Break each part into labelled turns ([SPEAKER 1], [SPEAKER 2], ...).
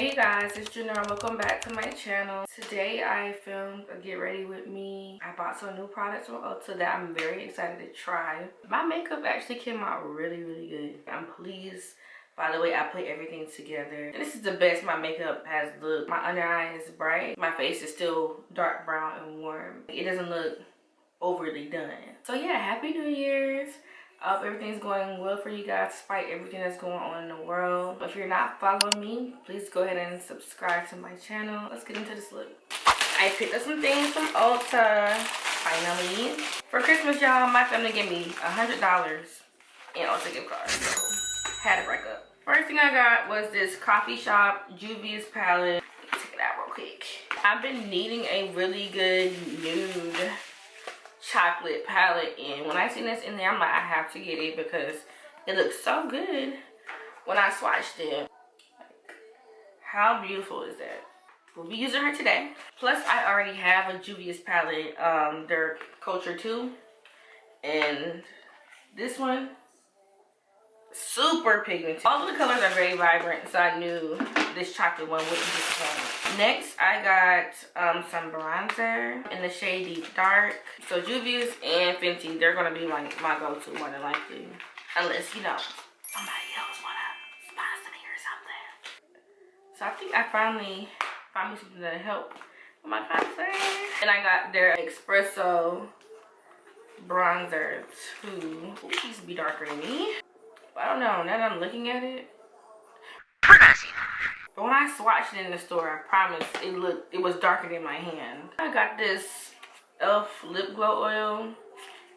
[SPEAKER 1] Hey you guys, it's Junior. Welcome back to my channel. Today I filmed a get ready with me. I bought some new products from Ulta that I'm very excited to try. My makeup actually came out really good. I'm pleased by the way I put everything together. And this is the best my makeup has looked. My under eye is bright. My face is still dark brown and warm. It doesn't look overly done. So yeah, happy New Year's. I hope everything's going well for you guys despite everything that's going on in the world. If you're not following me, please go ahead and subscribe to my channel. Let's get into this look. I picked up some things from Ulta, finally. For Christmas, y'all, my family gave me $100 in Ulta gift cards. So, had to break up. First thing I got was this Coffee Shop Juvia's palette. Check it out real quick. I've been needing a really good nude chocolate palette, and when I seen this in there, I'm like, I have to get it because it looks so good when I swatched it. Like, how beautiful is that? We'll be using her today. Plus, I already have a Juvia's palette, their Culture 2, and this one, super pigmented. All of the colors are very vibrant, so I knew this chocolate one wouldn't disappoint. Next, I got some bronzer in the shade Deep Dark. So Juvia's and Fenty, they're gonna be like my go-to more than likely, unless you know somebody else wanna sponsor me or something. So I think I finally found me something that'll help with my concept. And I got their espresso bronzer too. Ooh, these be darker than me. But I don't know, now that I'm looking at it. But when I swatched it in the store, I promise it was darker than my hand. I got this e.l.f. lip glow oil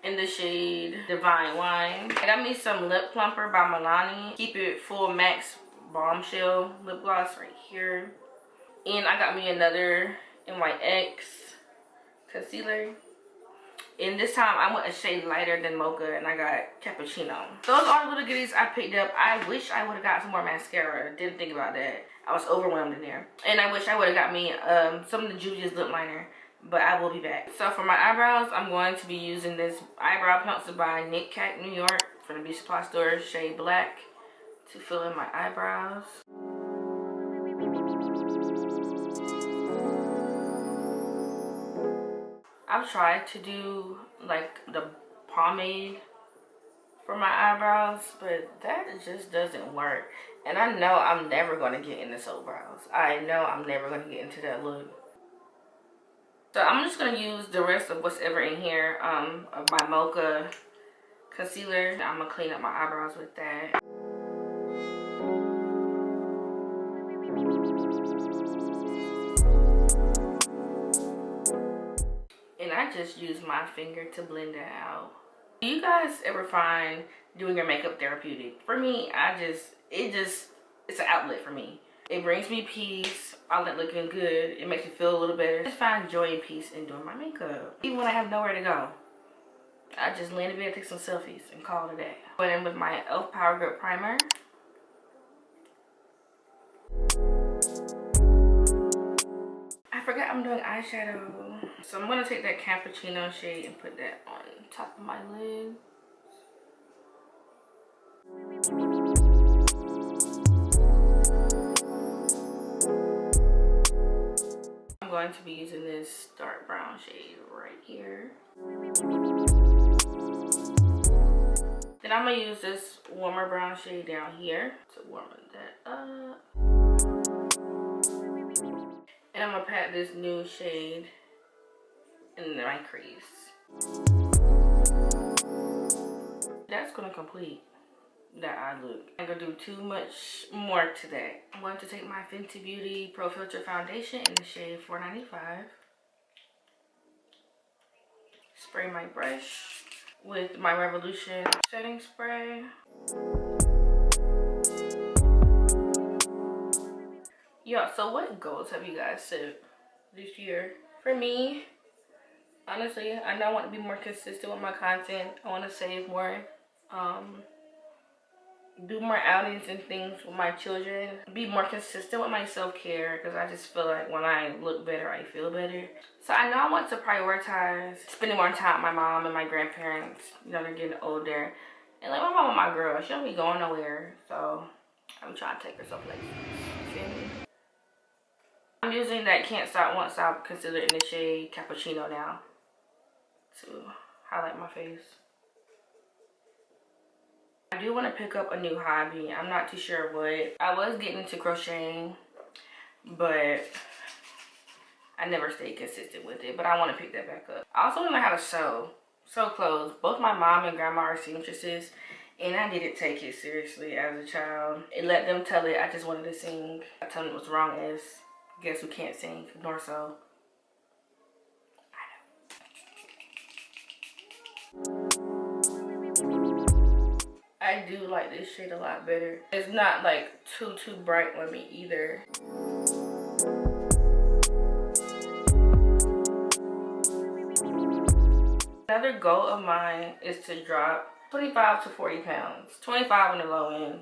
[SPEAKER 1] in the shade Divine Wine. I got me some lip plumper by Milani. Keep It Full Max Bombshell lip gloss right here. And I got me another NYX concealer. And this time I went a shade lighter than Mocha, and I got Cappuccino. Those are the little goodies I picked up. I wish I would have got some more mascara. Didn't think about that. I was overwhelmed in there. And I wish I would have got me some of the Juvia's lip liner, but I will be back. So for my eyebrows, I'm going to be using this eyebrow pencil by Nick Cat New York from the beauty supply store, shade Black, to fill in my eyebrows. I've tried to do like the pomade for my eyebrows, but that just doesn't work. And I know I'm never going to get in the soap brows. I know I'm never going to get into that look. So I'm just going to use the rest of what's ever in here of my Mocha concealer. I'm going to clean up my eyebrows with that. And I just use my finger to blend that out. Do you guys ever find doing your makeup therapeutic? For me, it's an outlet for me. It brings me peace. I like looking good. It makes me feel a little better. I just find joy and peace in doing my makeup. Even when I have nowhere to go, I just lay in bed, take some selfies, and call it a day. Go in with my e.l.f. Power Grip Primer. I forgot I'm doing eyeshadow. So I'm going to take that Cappuccino shade and put that on top of my lid. I'm going to be using this dark brown shade right here. Then I'm going to use this warmer brown shade down here to warm that up. And I'm going to pat this new shade in my crease. That's going to complete that eye look. I'm going to do too much more to that. I'm going to take my Fenty Beauty Pro Filter Foundation in the shade 495. Spray my brush with my Revolution setting spray. Yeah, so what goals have you guys set this year? For me, honestly, I know I want to be more consistent with my content. I want to save more, do more outings and things with my children, be more consistent with my self-care, because I just feel like when I look better, I feel better. So I know I want to prioritize spending more time with my mom and my grandparents. You know, they're getting older. And like my mom and my girl, she don't be going nowhere. So I'm trying to take her someplace. You feel me? using that Can't Stop Won't Stop concealer in the shade Cappuccino now to highlight my face. I do want to pick up a new hobby. I'm not too sure what. I was getting into crocheting, but I never stayed consistent with it. But I want to pick that back up. I also want to learn how to sew clothes. Both my mom and grandma are seamstresses, and I didn't take it seriously as a child. And let them tell it. I just wanted to sing. I told them it was wrong as guess who can't sing nor sew. I do like this shade a lot better. It's not like too bright on me either. Another goal of mine is to drop 25 to 40 pounds. 25 on the low end,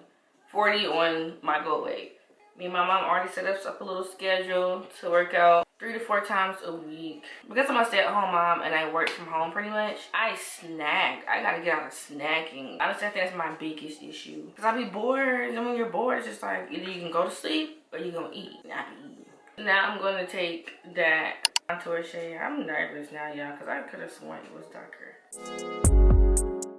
[SPEAKER 1] 40 on my goal weight. Me and my mom already set us up a little schedule to work out 3 to 4 times a week. Because I'm a stay-at-home mom and I work from home pretty much, I snack. I gotta get out of snacking. Honestly, I think that's my biggest issue. Because I be bored, and when you're bored, it's just like either you can go to sleep or you're gonna eat. And I be eating. Now I'm gonna take that contour shade. I'm nervous now, y'all, because I could have sworn it was darker.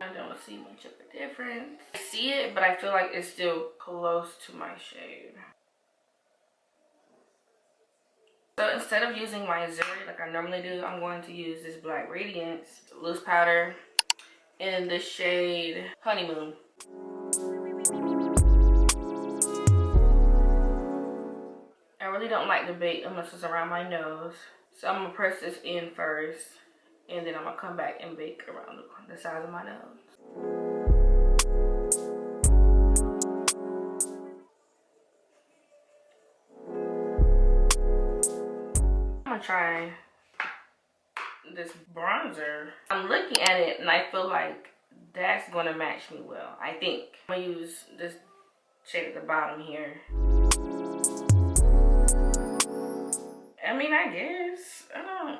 [SPEAKER 1] I don't see much of a difference. I see it, but I feel like it's still close to my shade. So instead of using my Zuri like I normally do, I'm going to use this Black Radiance loose powder in the shade Honeymoon. I really don't like the bait unless it's around my nose. So I'm going to press this in first, and then I'm going to come back and bake around the sides of my nose. I'm gonna try this bronzer. I'm looking at it and I feel like that's gonna match me well. I think I'm gonna use this shade at the bottom here. I mean, I guess I don't know.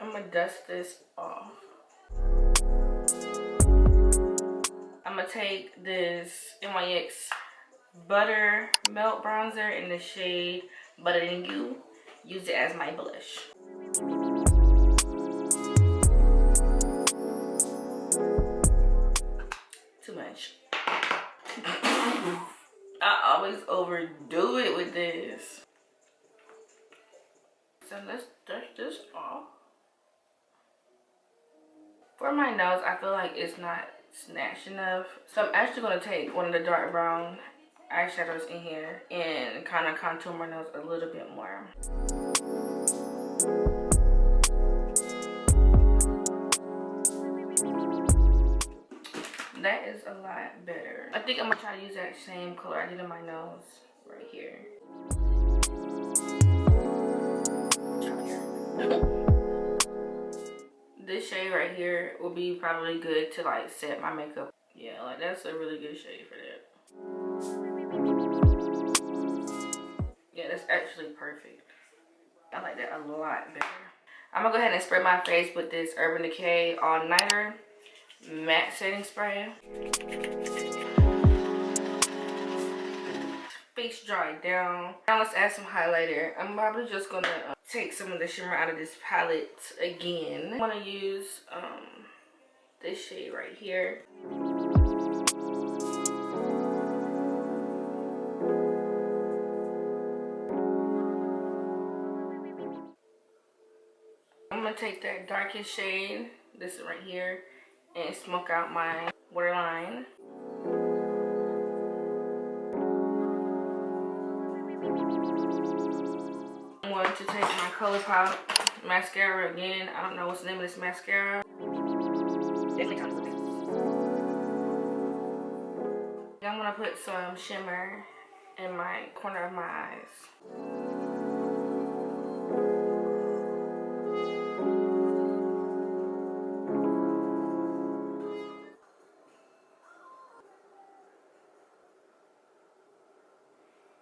[SPEAKER 1] I'm gonna dust this off. I'm gonna take this NYX Butter Melt Bronzer in the shade Butter Than You. Use it as my blush. Too much. I always overdo it with this. So let's dust this off. For my nose, I feel like it's not snatched enough, so I'm actually going to take one of the dark brown eyeshadows in here and kind of contour my nose a little bit more. That is a lot better. I think I'm gonna try to use that same color I did in my nose right here. This shade right here will be probably good to like set my makeup. Yeah, like that's a really good shade for that. Yeah, that's actually perfect. I like that a lot better. I'm gonna go ahead and spray my face with this Urban Decay All Nighter matte setting spray. Face dried down. Now let's add some highlighter. I'm probably just gonna take some of the shimmer out of this palette again. I'm gonna use this shade right here. I'm gonna take that darkest shade, this right here, and smoke out my waterline. I'm going to take my ColourPop mascara again. I don't know what's the name of this mascara. I'm gonna put some shimmer in my corner of my eyes.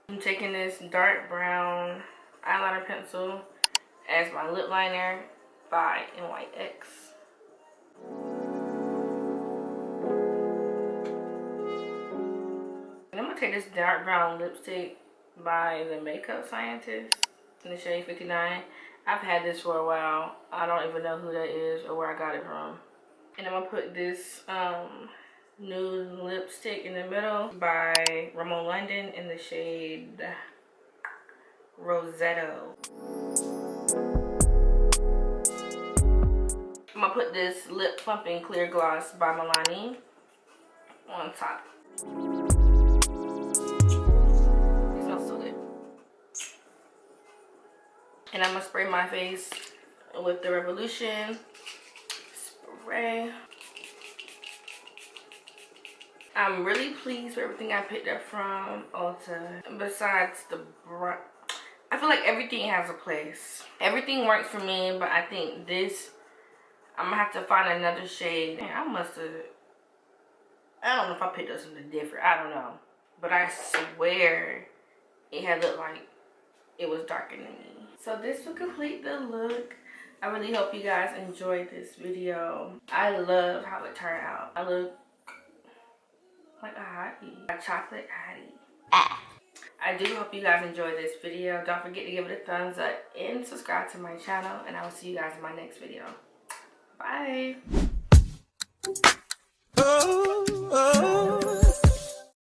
[SPEAKER 1] I'm taking this dark brown eyeliner pencil as my lip liner by NYX. take this dark brown lipstick by the Makeup Scientist in the shade 59. I've had this for a while. I don't even know who that is or where I got it from. And I'm gonna put this nude lipstick in the middle by Ramon London in the shade Rosetto. I'm gonna put this lip plumping clear gloss by Milani on top. It smells so good. And I'm gonna spray my face with the Revolution spray. I'm really pleased with everything I picked up from Ulta. Besides the brush, I feel like everything has a place. Everything works for me, but I think this, I'm gonna have to find another shade. Man, I don't know if I picked up something different. I don't know. But I swear it had looked like it was darker than me. So this will complete the look. I really hope you guys enjoyed this video. I love how it turned out. I look like a hottie. A chocolate hottie. I do hope you guys enjoyed this video. Don't forget to give it a thumbs up and subscribe to my channel. And I will see you guys in my next video. Bye. Oh, oh.